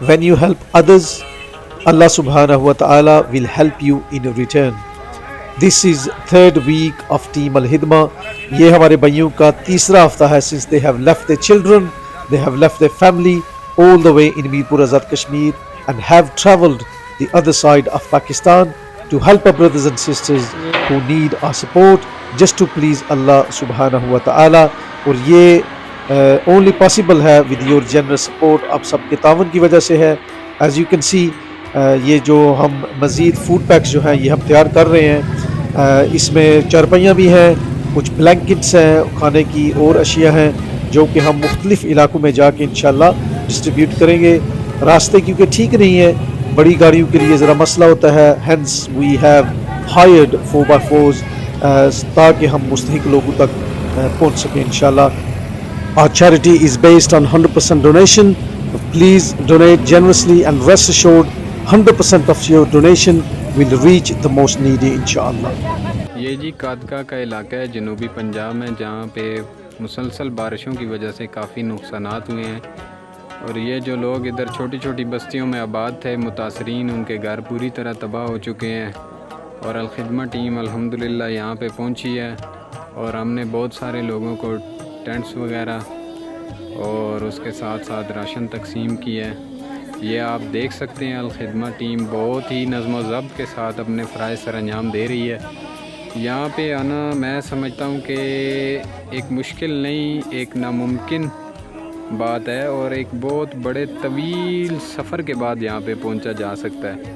When you help others, Allah subhanahu wa ta'ala will help you in return. This is third week of Team Al-Khidma. یہ ہمارے بھائیوں کا تیسرا ہفتہ ہے since they have left their children, they have left their family all the way in Mirpur Azad Kashmir and have travelled the other side of Pakistan to help our brothers and sisters who need our support just to please Allah subhanahu wa ta'ala. اور یہ only possible ہے with your generous support. آپ سب کے تعاون کی وجہ سے ہے. As you can see یہ جو ہم مزید فوڈ پیکس جو ہیں یہ ہم تیار کر رہے ہیں. اس میں چارپائیاں بھی ہیں, کچھ بلینکٹس ہیں, کھانے کی اور اشیاء ہیں جو کہ ہم مختلف علاقوں میں جا کے انشاءاللہ ڈسٹریبیوٹ کریں گے. راستے کیونکہ ٹھیک نہیں ہے, بڑی گاڑیوں کے لیے ذرا مسئلہ ہوتا ہے, hence we have hired 4x4s تاکہ ہم مستحق لوگوں تک پہنچ سکیں انشاءاللہ. Our charity is based on 100% donation. Please donate generously and rest assured 100% of your donation will reach the most needy inshallah. یہ جی قادقہ کا علاقہ ہے جنوبی پنجاب میں, جہاں پہ مسلسل بارشوں کی وجہ سے کافی نقصانات ہوئے ہیں. اور یہ جو لوگ ادھر چھوٹی چھوٹی بستیوں میں آباد تھے, متاثرین, ان کے گھر پوری طرح تباہ ہو چکے ہیں. اور الخدمہ ٹیم الحمدللہ یہاں پہ پہنچی ہے اور ہم نے بہت سارے لوگوں کو ٹینٹس وغیرہ اور اس کے ساتھ ساتھ راشن تقسیم کی ہے. یہ آپ دیکھ سکتے ہیں الخدمہ ٹیم بہت ہی نظم و ضبط کے ساتھ اپنے فرائض سر انجام دے رہی ہے. یہاں پہ آنا میں سمجھتا ہوں کہ ایک مشکل نہیں, ایک ناممکن بات ہے, اور ایک بہت بڑے طویل سفر کے بعد یہاں پہ پہنچا جا سکتا ہے.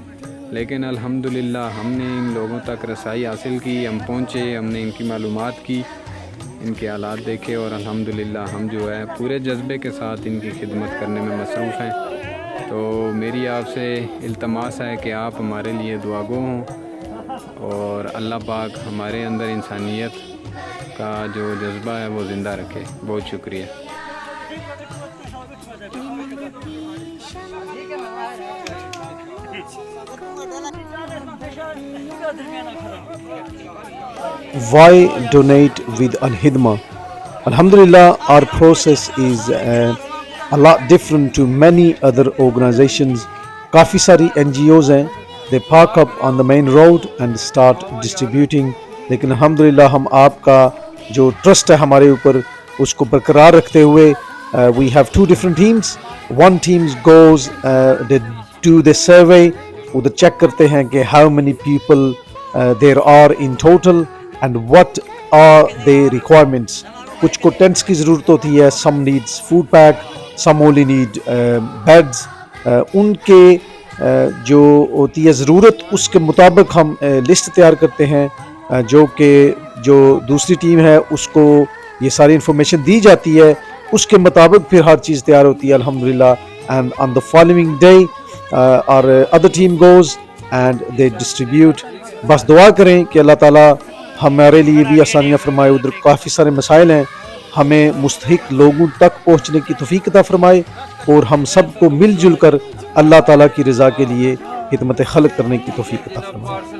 لیکن الحمدللہ ہم نے ان لوگوں تک رسائی حاصل کی, ہم پہنچے, ہم نے ان کی معلومات کی, ان کے حالات دیکھے, اور الحمدللہ ہم جو ہے پورے جذبے کے ساتھ ان کی خدمت کرنے میں مصروف ہیں. تو میری آپ سے التماس ہے کہ آپ ہمارے لیے دعا گو ہوں اور اللہ پاک ہمارے اندر انسانیت کا جو جذبہ ہے وہ زندہ رکھے. بہت شکریہ. Why donate with Al-Khidma? Alhamdulillah, our process is a lot different to many other organizations. Kafi sari NGOs hain, they park up on the main road and start distributing. لیکن alhamdulillah ہم آپ کا جو ٹرسٹ ہے ہمارے اوپر اس کو برقرار رکھتے ہوئے we have two different teams. One team goes, they do the survey, ادھر چیک کرتے ہیں کہ how many people there are in total and what are their requirements. کچھ کو ٹینٹس کی ضرورت ہوتی ہے, some needs food pack, some only need beds. ان کے جو ہوتی ہے ضرورت اس کے مطابق ہم لسٹ تیار کرتے ہیں, جو کہ جو دوسری ٹیم ہے اس کو یہ ساری انفارمیشن دی جاتی ہے, اس کے مطابق پھر ہر چیز تیار ہوتی ہے الحمدللہ. And on the following day our other team goes and they distribute. بس دعا کریں کہ اللہ تعالیٰ ہمارے لیے بھی آسانیاں فرمائے. ادھر کافی سارے مسائل ہیں, ہمیں مستحق لوگوں تک پہنچنے کی توفیق عطا فرمائے اور ہم سب کو مل جل کر اللہ تعالیٰ کی رضا کے لیے خدمت خلق کرنے کی توفیق عطا فرمائے.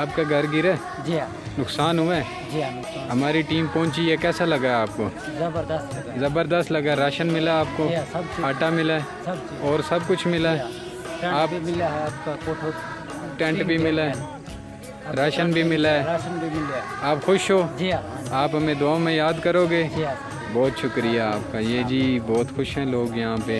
آپ کا گھر گرا؟ جی ہاں. نقصان ہوا ہے؟ جی ہاں نقصان. ہماری ٹیم پہنچی ہے, کیسا لگا آپ کو؟ زبردست لگا. زبردست لگا. راشن ملا آپ کو؟ آٹا ملا ہے سب چیز اور سب کچھ ملا ہے. آپ بھی ملا ہے, آپ کا کوٹھ ٹینٹ بھی ملا ہے, راشن بھی ملا ہے. راشن بھی ملا ہے. آپ خوش ہو؟ جی ہاں. آپ ہمیں دعاؤں میں یاد کرو گے؟ جی ہاں. بہت شکریہ آپ کا. یہ جی بہت خوش ہیں لوگ یہاں پہ